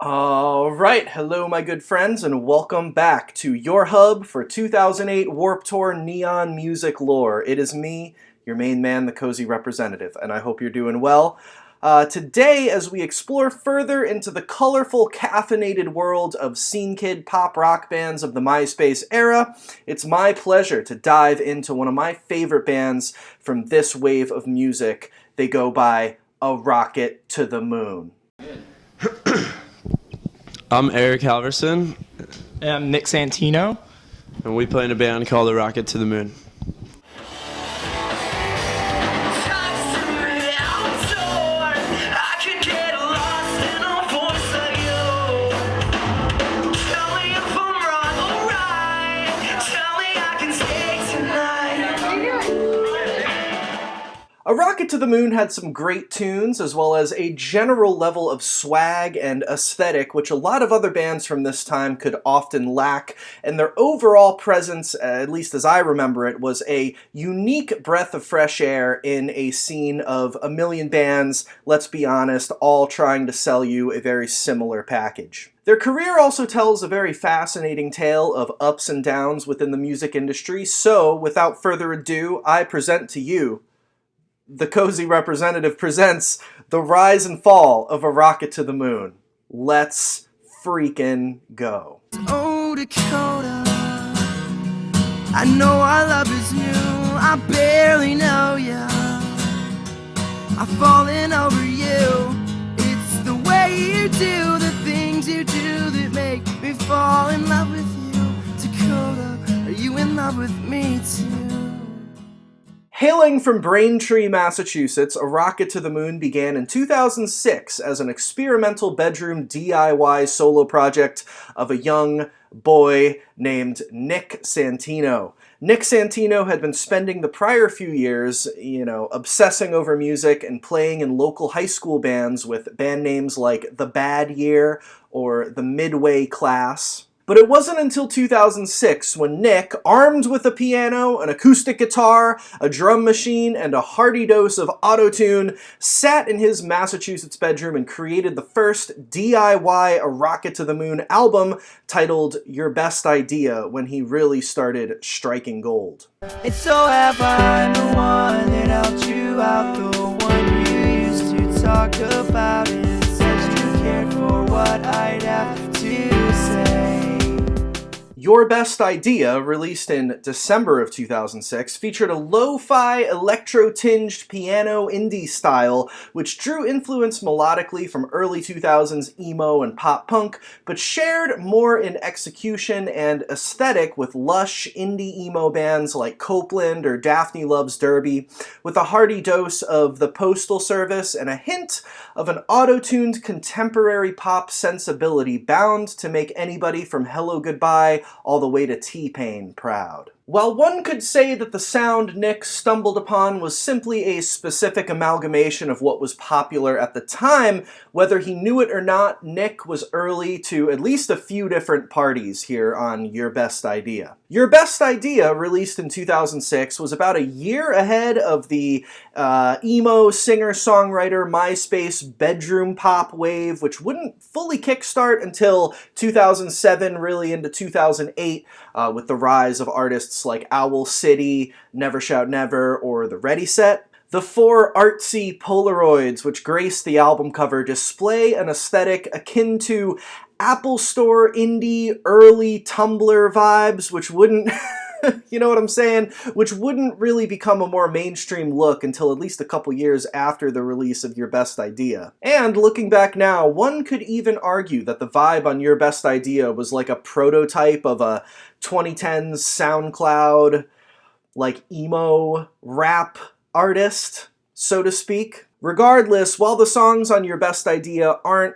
All right, hello my good friends and welcome back to your hub for 2008 Warped Tour Neon Music Lore. It is me, your main man, the Cozy Representative, and I hope you're doing well. Today, as we explore further into the colorful, caffeinated world of scene kid pop rock bands of the MySpace era, it's my pleasure to dive into one of my favorite bands from this wave of music. They go by A Rocket to the Moon. I'm Eric Halverson, And I'm Nick Santino. and we play in a band called A Rocket to the Moon. A Rocket to the Moon had some great tunes, as well as a general level of swag and aesthetic, which a lot of other bands from this time could often lack, and their overall presence, at least as I remember it, was a unique breath of fresh air in a scene of a million bands, let's be honest, all trying to sell you a very similar package. Their career also tells a very fascinating tale of ups and downs within the music industry, so without further ado, I present to you the Cozy Representative presents The Rise and Fall of A Rocket to the Moon. Let's freaking go. Oh, Dakota, I know our love is new, I barely know ya. I've fallen over you. It's the way you do the things you do that make me fall in love with you. Dakota, are you in love with me too? Hailing from Braintree, Massachusetts, A Rocket to the Moon began in 2006 as an experimental bedroom DIY solo project of a young boy named Nick Santino. Nick Santino had been spending the prior few years, obsessing over music and playing in local high school bands with band names like The Bad Year or The Midway Class. But it wasn't until 2006 when Nick, armed with a piano, an acoustic guitar, a drum machine, and a hearty dose of auto-tune, sat in his Massachusetts bedroom and created the first DIY A Rocket to the Moon album titled Your Best Idea, when he really started striking gold. And so have I, the one that helped you out, the one you used to talk about it, said you cared for what I'd have to say. Your Best Idea, released in December of 2006, featured a lo-fi, electro-tinged piano indie style, which drew influence melodically from early 2000s emo and pop-punk, but shared more in execution and aesthetic with lush indie emo bands like Copeland or Daphne Loves Derby, with a hearty dose of the Postal Service and a hint of an auto-tuned contemporary pop sensibility bound to make anybody from Hello Goodbye all the way to T-Pain proud. While one could say that the sound Nick stumbled upon was simply a specific amalgamation of what was popular at the time, whether he knew it or not, Nick was early to at least a few different parties here on Your Best Idea. Your Best Idea, released in 2006, was about a year ahead of the emo singer-songwriter MySpace bedroom pop wave, which wouldn't fully kickstart until 2007, really into 2008, with the rise of artists like Owl City, Never Shout Never, or The Ready Set. The four artsy Polaroids which grace the album cover display an aesthetic akin to Apple Store indie early Tumblr vibes, which wouldn't, you know what I'm saying? Which wouldn't really become a more mainstream look until at least a couple years after the release of Your Best Idea. And looking back now, one could even argue that the vibe on Your Best Idea was like a prototype of a 2010s SoundCloud, like emo rap artist, so to speak. Regardless, while the songs on Your Best Idea aren't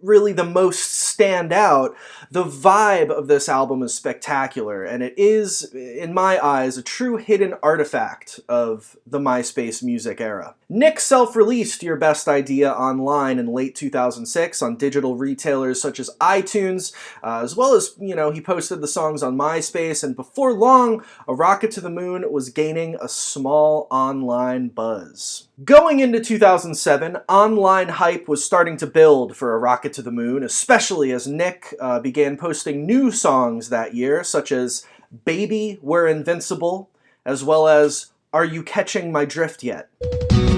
really the most stand out, the vibe of this album is spectacular, and it is, in my eyes, a true hidden artifact of the MySpace music era. Nick self-released Your Best Idea online in late 2006 on digital retailers such as iTunes, as well as, he posted the songs on MySpace, and before long, A Rocket to the Moon was gaining a small online buzz. Going into 2007, online hype was starting to build for A Rocket to the Moon, especially as Nick began posting new songs that year, such as Baby, We're Invincible, as well as Are You Catching My Drift Yet?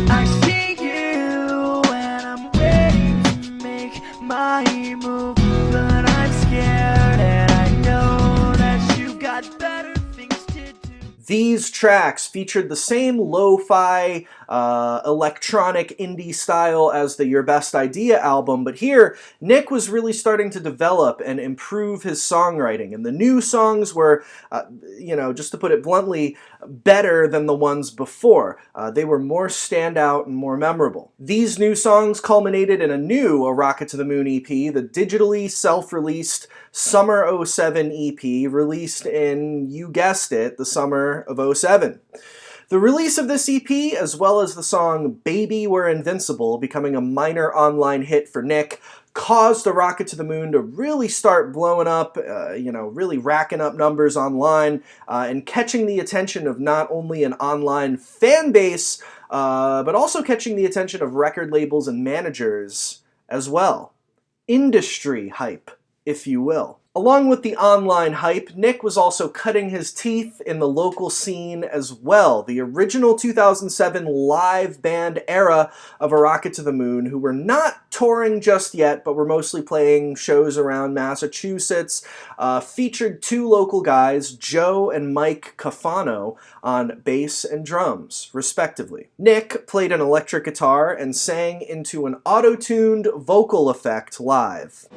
I see you and I'm waiting to make my move, but I'm scared and I know that you've got better things to do. These tracks featured the same lo-fi, electronic indie style as the Your Best Idea album, but here, Nick was really starting to develop and improve his songwriting, and the new songs were, just to put it bluntly, better than the ones before. They were more standout and more memorable. These new songs culminated in a new A Rocket to the Moon EP, the digitally self-released Summer 07 EP, released in, you guessed it, the summer of 07. The release of this EP, as well as the song Baby We're Invincible becoming a minor online hit for Nick, caused A Rocket to the Moon to really start blowing up, really racking up numbers online, and catching the attention of not only an online fan base, but also catching the attention of record labels and managers as well. Industry hype, if you will. Along with the online hype, Nick was also cutting his teeth in the local scene as well. The original 2007 live band era of A Rocket to the Moon, who were not touring just yet, but were mostly playing shows around Massachusetts, featured two local guys, Joe and Mike Cafano, on bass and drums, respectively. Nick played an electric guitar and sang into an auto-tuned vocal effect live.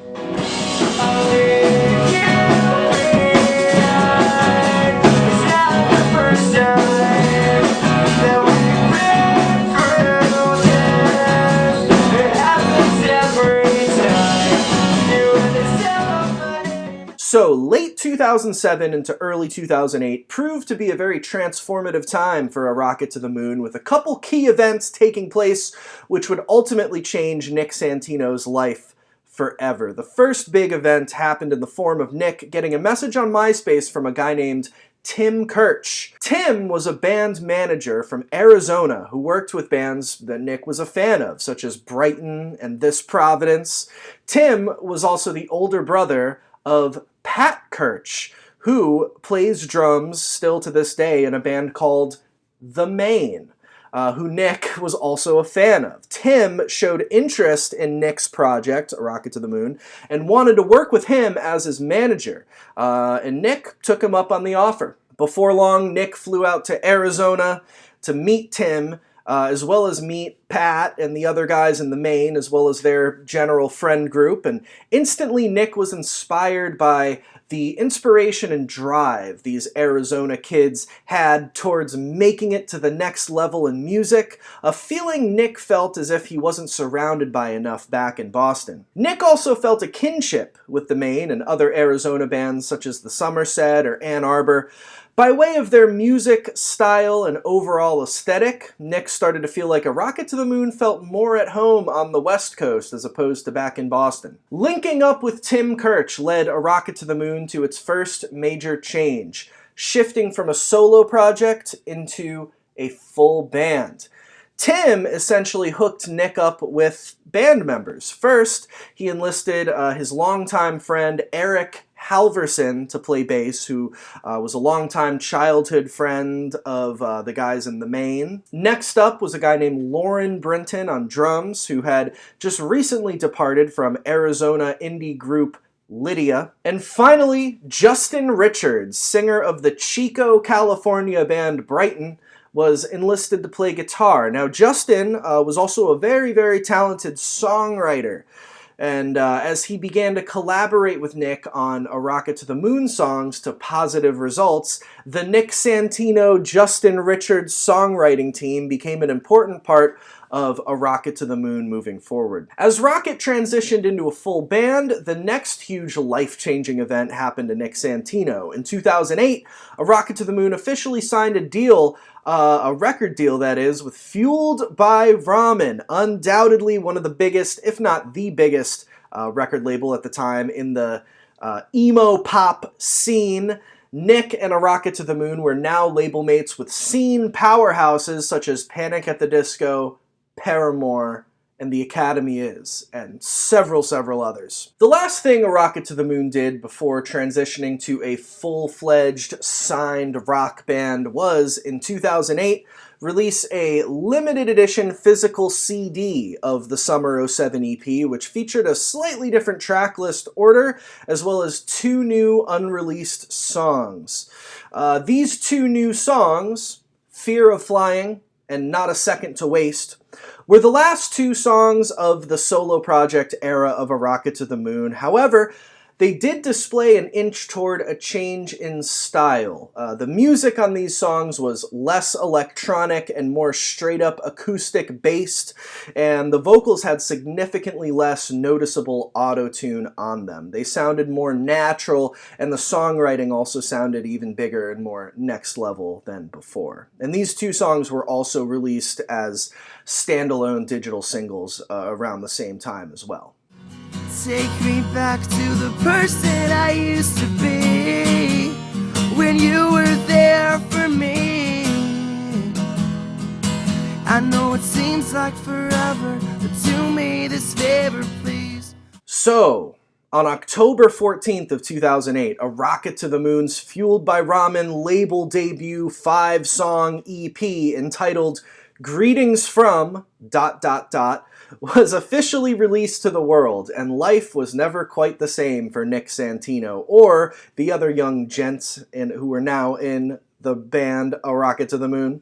So, late 2007 into early 2008 proved to be a very transformative time for A Rocket to the Moon, with a couple key events taking place which would ultimately change Nick Santino's life forever. The first big event happened in the form of Nick getting a message on MySpace from a guy named Tim Kirch. Tim was a band manager from Arizona who worked with bands that Nick was a fan of, such as Brighton and This Providence. Tim was also the older brother of Pat Kirch, who plays drums still to this day in a band called The Maine, who Nick was also a fan of. Tim showed interest in Nick's project, A Rocket to the Moon, and wanted to work with him as his manager, and Nick took him up on the offer. Before long, Nick flew out to Arizona to meet Tim, as well as meet Pat and the other guys in the Maine, as well as their general friend group, and instantly Nick was inspired by the inspiration and drive these Arizona kids had towards making it to the next level in music, a feeling Nick felt as if he wasn't surrounded by enough back in Boston. Nick also felt a kinship with the Maine and other Arizona bands such as the Somerset or Ann Arbor. By way of their music, style, and overall aesthetic, Nick started to feel like A Rocket to the Moon felt more at home on the West Coast as opposed to back in Boston. Linking up with Tim Kirch led A Rocket to the Moon to its first major change, shifting from a solo project into a full band. Tim essentially hooked Nick up with band members. First, he enlisted his longtime friend Eric Halverson to play bass, who was a longtime childhood friend of the guys in the Maine. Next up was a guy named Lauren Brinton on drums, who had just recently departed from Arizona indie group Lydia. And finally, Justin Richards, singer of the Chico, California band Brighton, was enlisted to play guitar. Now, Justin was also a very, very talented songwriter. And as he began to collaborate with Nick on A Rocket to the Moon songs to positive results, the Nick Santino, Justin Richards songwriting team became an important part of A Rocket to the Moon moving forward. As Rocket transitioned into a full band, the next huge life-changing event happened to Nick Santino. In 2008, A Rocket to the Moon officially signed a record deal that is, with Fueled by Ramen, undoubtedly one of the biggest, if not the biggest, record label at the time in the emo pop scene. Nick and A Rocket to the Moon were now label mates with scene powerhouses such as Panic at the Disco, Paramore, and The Academy Is, and several others. The last thing A Rocket to the Moon did before transitioning to a full-fledged signed rock band was, in 2008, release a limited edition physical CD of the Summer '07 EP, which featured a slightly different track list order, as well as 2 new unreleased songs. These 2 new songs, Fear of Flying and Not a Second to Waste, were the last 2 songs of the solo project era of A Rocket to the Moon. However, they did display an inch toward a change in style. The music on these songs was less electronic and more straight-up acoustic-based, and the vocals had significantly less noticeable auto-tune on them. They sounded more natural, and the songwriting also sounded even bigger and more next-level than before. And these 2 songs were also released as standalone digital singles around the same time as well. Take me back to the person I used to be when you were there for me. I know it seems like forever, but do me this favor, please. So, on October 14th of 2008, A Rocket to the Moon's Fueled by Ramen label debut 5-song EP entitled Greetings from ... was officially released to the world, and life was never quite the same for Nick Santino or the other young gents who were now in the band A Rocket to the Moon.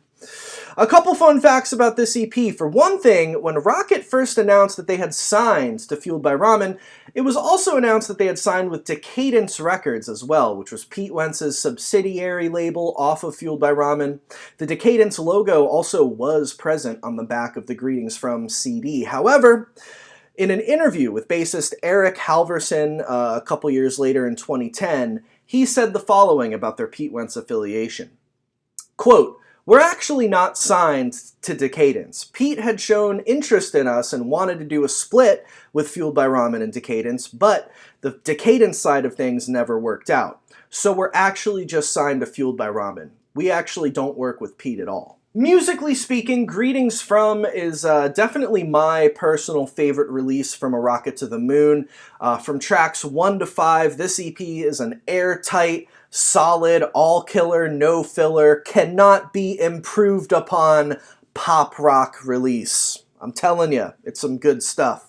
A couple fun facts about this EP. For one thing, when Rocket first announced that they had signed to Fueled by Ramen, it was also announced that they had signed with Decadence Records as well, which was Pete Wentz's subsidiary label off of Fueled by Ramen. The Decadence logo also was present on the back of the Greetings From CD. However, in an interview with bassist Eric Halverson a couple years later in 2010, he said the following about their Pete Wentz affiliation. Quote, "We're actually not signed to Decadence. Pete had shown interest in us and wanted to do a split with Fueled by Ramen and Decadence, but the Decadence side of things never worked out. So we're actually just signed to Fueled by Ramen. We actually don't work with Pete at all." Musically speaking, Greetings From is definitely my personal favorite release from A Rocket to the Moon. From tracks 1 to 5, this EP is an airtight, solid, all-killer, no-filler, cannot be improved upon pop rock release. I'm telling you, it's some good stuff.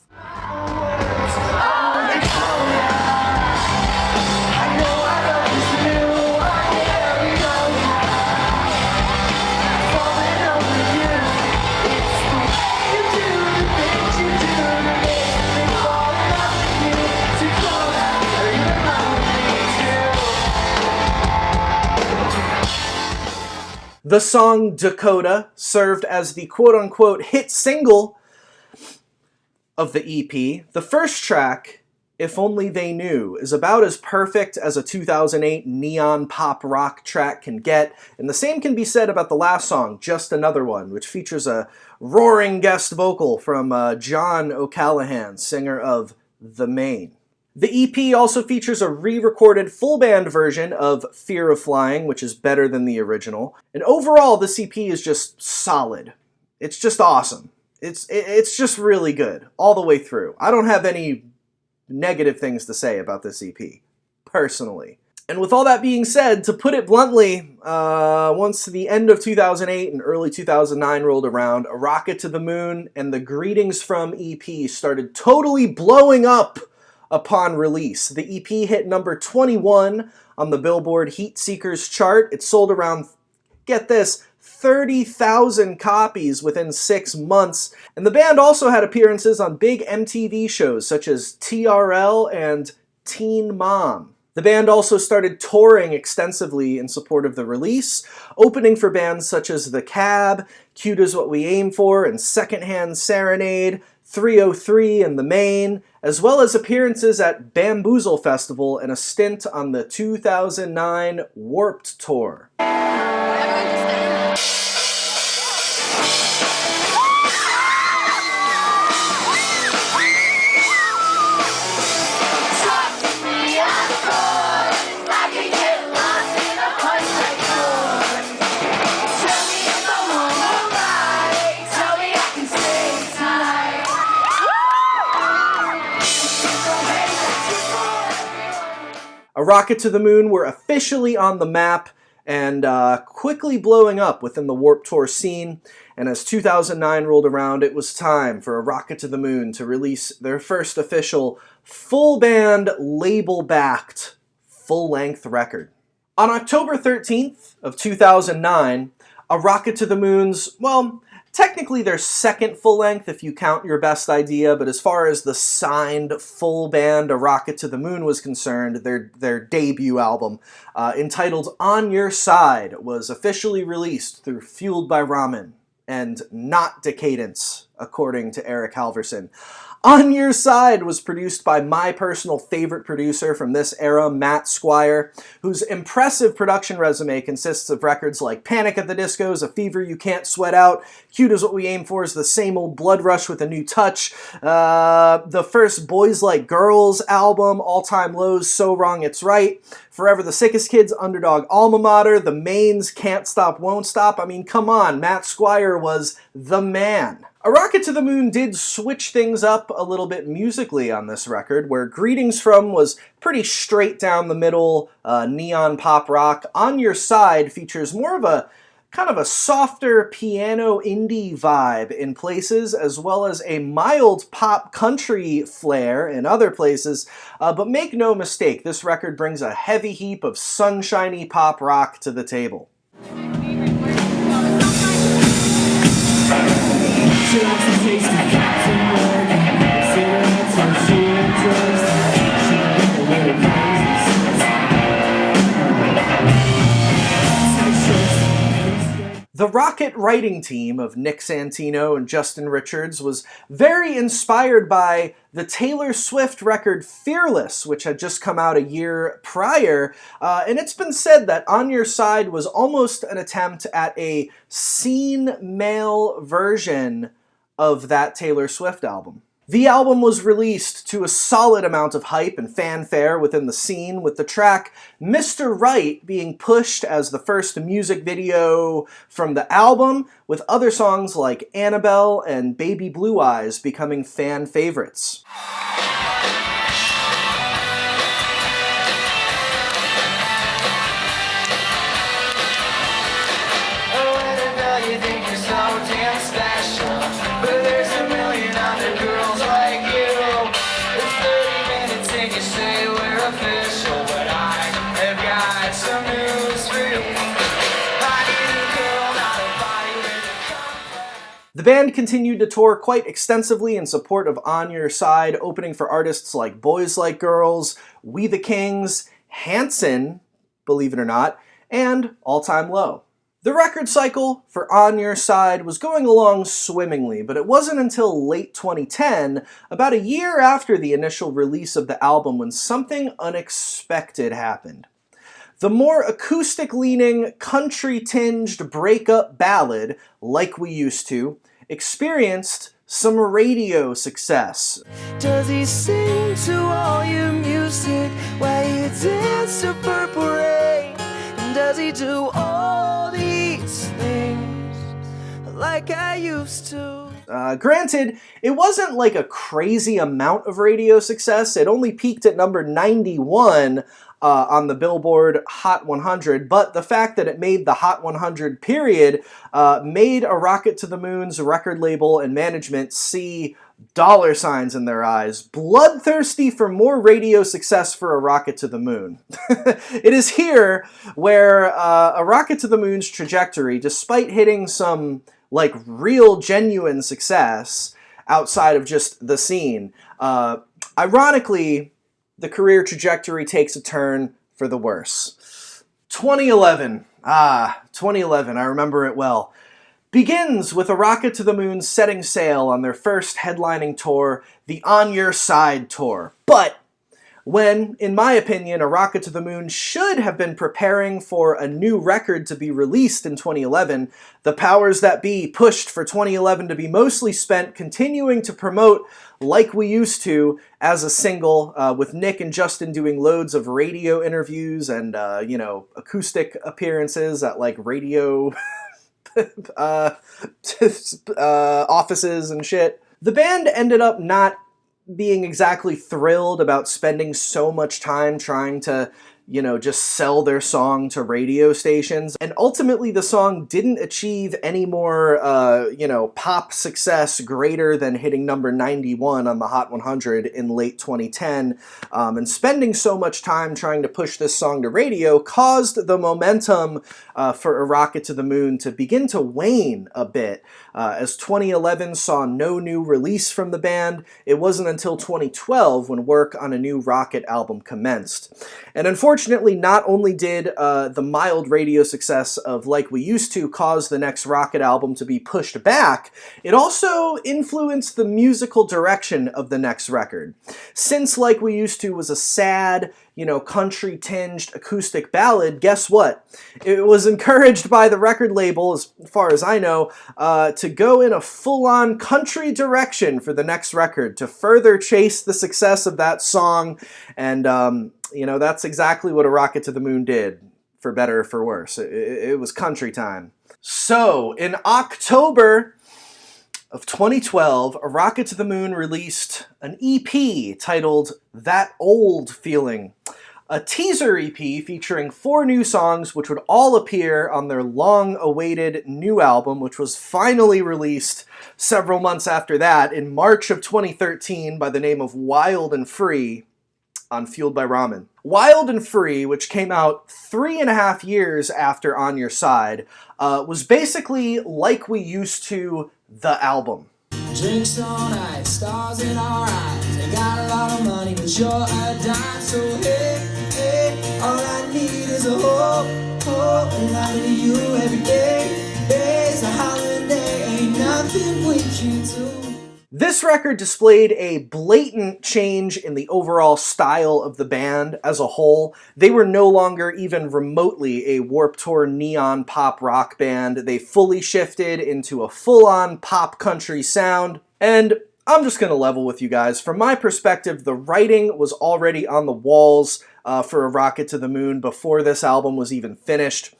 The song Dakota served as the quote-unquote hit single of the EP. The first track, If Only They Knew, is about as perfect as a 2008 neon pop rock track can get, and the same can be said about the last song, Just Another One, which features a roaring guest vocal from John O'Callaghan, singer of The Maine. The EP also features a re-recorded full band version of Fear of Flying, which is better than the original. And overall, this EP is just solid. It's just awesome. It's just really good all the way through. I don't have any negative things to say about this EP, personally. And with all that being said, to put it bluntly, once the end of 2008 and early 2009 rolled around, A Rocket to the Moon and the Greetings From EP started totally blowing up upon release. The EP hit number 21 on the Billboard Heat Seekers chart. It sold around, get this, 30,000 copies within 6 months. And the band also had appearances on big MTV shows such as TRL and Teen Mom. The band also started touring extensively in support of the release, opening for bands such as The Cab, Cute Is What We Aim For, and Secondhand Serenade, 303 and The Main, as well as appearances at Bamboozle Festival and a stint on the 2009 Warped Tour. A Rocket to the Moon were officially on the map and quickly blowing up within the Warped Tour scene, and as 2009 rolled around, it was time for A Rocket to the Moon to release their first official full-band, label-backed, full-length record. On October 13th of 2009, A Rocket to the Moon's, well, technically their second full-length if you count Your Best Idea, but as far as the signed full band A Rocket to the Moon was concerned, their debut album, entitled On Your Side, was officially released through Fueled by Ramen, and not Decadence, according to Eric Halverson. On Your Side was produced by my personal favorite producer from this era, Matt Squire, whose impressive production resume consists of records like Panic at the Disco's, A Fever You Can't Sweat Out, Cute Is What We Aim For is the Same Old Blood Rush with a New Touch, the first Boys Like Girls album, All Time Low's So Wrong It's Right, Forever the Sickest Kids, Underdog Alma Mater, The Main's Can't Stop Won't Stop. I mean, come on, Matt Squire was the man. A Rocket to the Moon did switch things up a little bit musically on this record, where Greetings From was pretty straight down the middle, neon pop rock. On Your Side features more of a kind of a softer piano indie vibe in places, as well as a mild pop country flair in other places. But make no mistake, this record brings a heavy heap of sunshiny pop rock to the table. She likes to taste the captain word. Cigarettes and she enjoys that. She can get a little crazy. The Rocket writing team of Nick Santino and Justin Richards was very inspired by the Taylor Swift record Fearless, which had just come out a year prior, and it's been said that On Your Side was almost an attempt at a scene male version of that Taylor Swift album. The album was released to a solid amount of hype and fanfare within the scene, with the track Mr. Right being pushed as the first music video from the album, with other songs like Annabelle and Baby Blue Eyes becoming fan favorites. The band continued to tour quite extensively in support of On Your Side, opening for artists like Boys Like Girls, We the Kings, Hanson, believe it or not, and All Time Low. The record cycle for On Your Side was going along swimmingly, but it wasn't until late 2010, about a year after the initial release of the album, when something unexpected happened. The more acoustic-leaning, country-tinged breakup ballad, Like We Used To, experienced some radio success. Does he sing to all your music while you dance to Purple Rain? And does he do all these things like I used to? Granted, it wasn't like a crazy amount of radio success. It only peaked at number 91 on the Billboard Hot 100, but the fact that it made the Hot 100 period made A Rocket to the Moon's record label and management see dollar signs in their eyes, bloodthirsty for more radio success for A Rocket to the Moon. It is here where A Rocket to the Moon's trajectory, despite hitting some like real genuine success outside of just the scene, ironically, the career trajectory takes a turn for the worse. 2011. 2011, I remember it well. Begins with A Rocket to the Moon setting sail on their first headlining tour, the On Your Side tour. But when, in my opinion, A Rocket to the Moon should have been preparing for a new record to be released in 2011, the powers that be pushed for 2011 to be mostly spent continuing to promote Like We Used To as a single, with Nick and Justin doing loads of radio interviews and, acoustic appearances at, like, radio offices and shit. The band ended up not being exactly thrilled about spending so much time trying to, just sell their song to radio stations. And ultimately the song didn't achieve any more, pop success greater than hitting number 91 on the Hot 100 in late 2010. And spending so much time trying to push this song to radio caused the momentum for A Rocket to the Moon to begin to wane a bit. As 2011 saw no new release from the band, it wasn't until 2012 when work on a new Rocket album commenced. And unfortunately, not only did the mild radio success of Like We Used To cause the next Rocket album to be pushed back, it also influenced the musical direction of the next record. Since Like We Used To was a sad, country-tinged acoustic ballad, guess what? It was encouraged by the record label, as far as I know, to go in a full-on country direction for the next record, to further chase the success of that song, and, that's exactly what A Rocket to the Moon did, for better or for worse. It was country time. So, in October of 2012, A Rocket to the Moon released an EP titled That Old Feeling, a teaser EP featuring 4 new songs which would all appear on their long-awaited new album, which was finally released several months after that in March of 2013 by the name of Wild and Free on Fueled by Ramen. Wild and Free, which came out 3.5 years after On Your Side, was basically Like We Used To, the album. Drinks all night, stars in our eyes. Ain't got a lot of money, but you're a dime. So hey, all I need is a hope, and I need you every day. Day's a holiday, ain't nothing we can do. This record displayed a blatant change in the overall style of the band as a whole. They were no longer even remotely a Warped Tour neon pop rock band. They fully shifted into a full-on pop country sound. And I'm just going to level with you guys. From my perspective, the writing was already on the walls for A Rocket to the Moon before this album was even finished.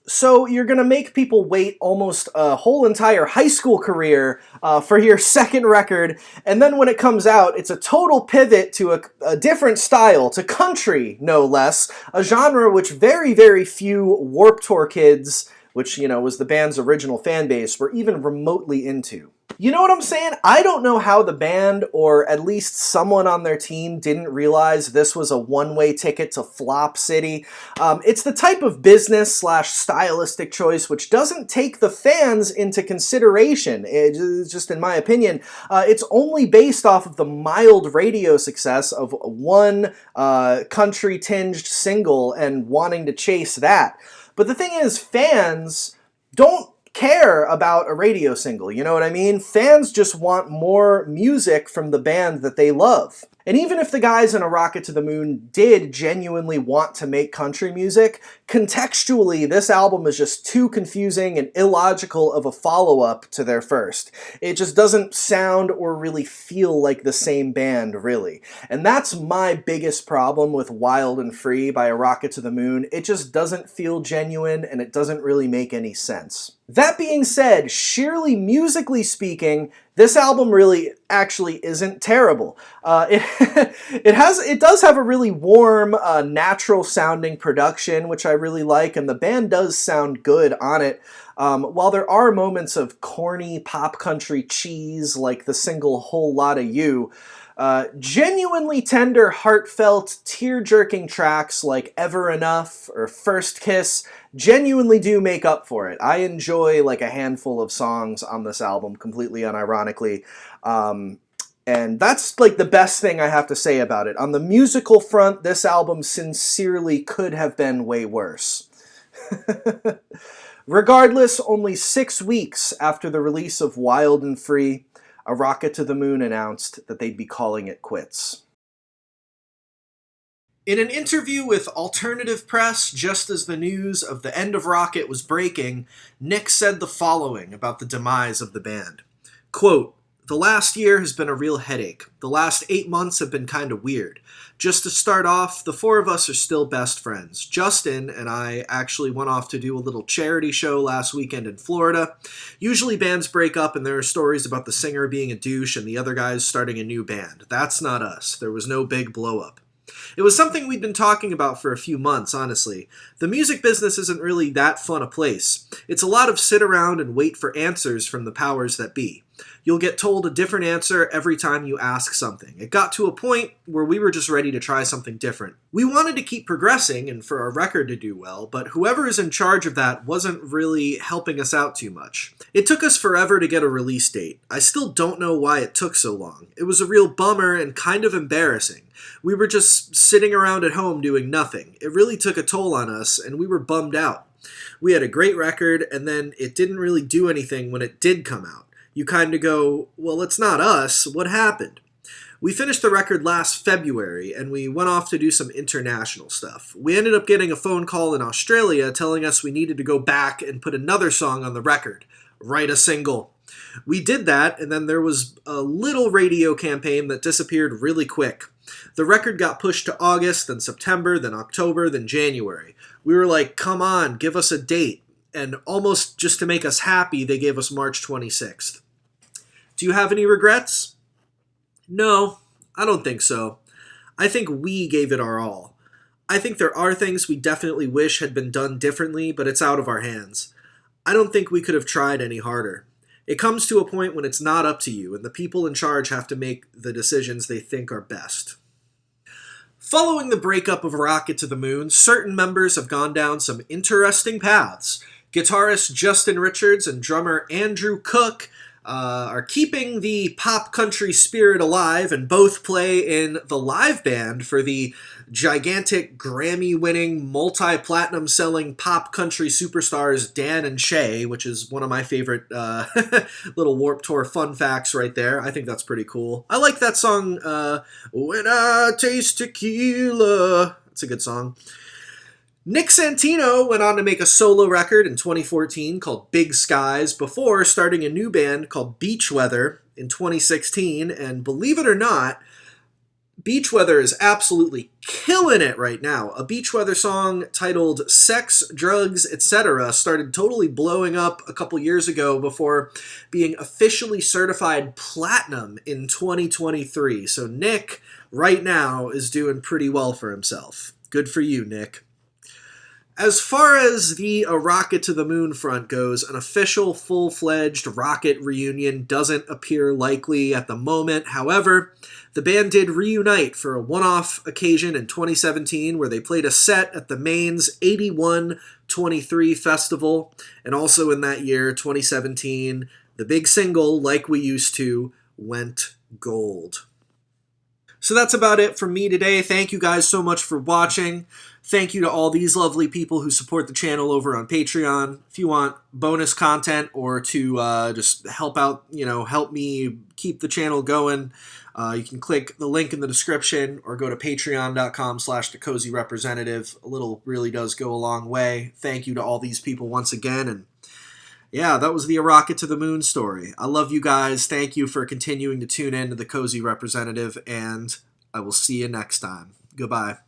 So you're going to make people wait almost a whole entire high school career for your second record, and then when it comes out, it's a total pivot to a different style, to country, no less, a genre which very, very few Warped Tour kids, which, was the band's original fan base, were even remotely into. You know what I'm saying? I don't know how the band, or at least someone on their team, didn't realize this was a one-way ticket to Flop City. It's the type of business/stylistic choice which doesn't take the fans into consideration. Just in my opinion, it's only based off of the mild radio success of one country-tinged single and wanting to chase that. But the thing is, fans don't care about a radio single, you know what I mean? Fans just want more music from the band that they love. And even if the guys in A Rocket to the Moon did genuinely want to make country music, contextually, this album is just too confusing and illogical of a follow-up to their first. It just doesn't sound or really feel like the same band, really. And that's my biggest problem with Wild and Free by A Rocket to the Moon. It just doesn't feel genuine, and it doesn't really make any sense. That being said, sheerly musically speaking, this album really actually isn't terrible. It does have a really warm, natural sounding production, which I really like, and the band does sound good on it. While there are moments of corny pop country cheese, like the single Whole Lotta You, genuinely tender, heartfelt, tear-jerking tracks like Ever Enough or First Kiss genuinely do make up for it. I enjoy like a handful of songs on this album, completely unironically. And that's like the best thing I have to say about it. On the musical front, this album sincerely could have been way worse. Regardless, only 6 weeks after the release of Wild and Free, A Rocket to the Moon announced that they'd be calling it quits. In an interview with Alternative Press, just as the news of the end of Rocket was breaking, Nick said the following about the demise of the band. Quote, "The last year has been a real headache. The last 8 months have been kind of weird. Just to start off, the 4 of us are still best friends. Justin and I actually went off to do a little charity show last weekend in Florida. Usually bands break up and there are stories about the singer being a douche and the other guys starting a new band. That's not us. There was no big blow-up. It was something we'd been talking about for a few months, honestly. The music business isn't really that fun a place. It's a lot of sit around and wait for answers from the powers that be. You'll get told a different answer every time you ask something. It got to a point where we were just ready to try something different. We wanted to keep progressing and for our record to do well, but whoever is in charge of that wasn't really helping us out too much. It took us forever to get a release date. I still don't know why it took so long. It was a real bummer and kind of embarrassing. We were just sitting around at home doing nothing. It really took a toll on us, and we were bummed out. We had a great record, and then it didn't really do anything when it did come out. You kind of go, well, it's not us. What happened? We finished the record last February, and we went off to do some international stuff. We ended up getting a phone call in Australia telling us we needed to go back and put another song on the record, write a single. We did that, and then there was a little radio campaign that disappeared really quick. The record got pushed to August, then September, then October, then January. We were like, come on, give us a date. And almost just to make us happy, they gave us March 26th. Do you have any regrets? No, I don't think so. I think we gave it our all. I think there are things we definitely wish had been done differently, but it's out of our hands. I don't think we could have tried any harder. It comes to a point when it's not up to you, and the people in charge have to make the decisions they think are best. Following the breakup of Rocket to the Moon, certain members have gone down some interesting paths. Guitarist Justin Richards and drummer Andrew Cook are keeping the pop country spirit alive and both play in the live band for the gigantic Grammy-winning, multi-platinum selling pop country superstars Dan and Shay, which is one of my favorite little Warped Tour fun facts right there. I think that's pretty cool. I like that song, When I Taste Tequila. It's a good song. Nick Santino went on to make a solo record in 2014 called Big Skies before starting a new band called Beach Weather in 2016, and believe it or not, Beach Weather is absolutely killing it right now. A Beach Weather song titled Sex, Drugs, Etc. started totally blowing up a couple years ago before being officially certified platinum in 2023. So Nick, right now, is doing pretty well for himself. Good for you, Nick. As far as the A Rocket to the Moon front goes, an official full-fledged Rocket reunion doesn't appear likely at the moment. However, the band did reunite for a one-off occasion in 2017 where they played a set at the Maine's 8123 Festival, and also in that year, 2017, the big single, Like We Used To, went gold. So that's about it from me today. Thank you guys so much for watching. Thank you to all these lovely people who support the channel over on Patreon. If you want bonus content or to just help out, help me keep the channel going, you can click the link in the description or go to patreon.com/thecozyrepresentative. A little really does go a long way. Thank you to all these people once again. And yeah, that was the A Rocket to the Moon story. I love you guys. Thank you for continuing to tune in to The Cozy Representative, and I will see you next time. Goodbye.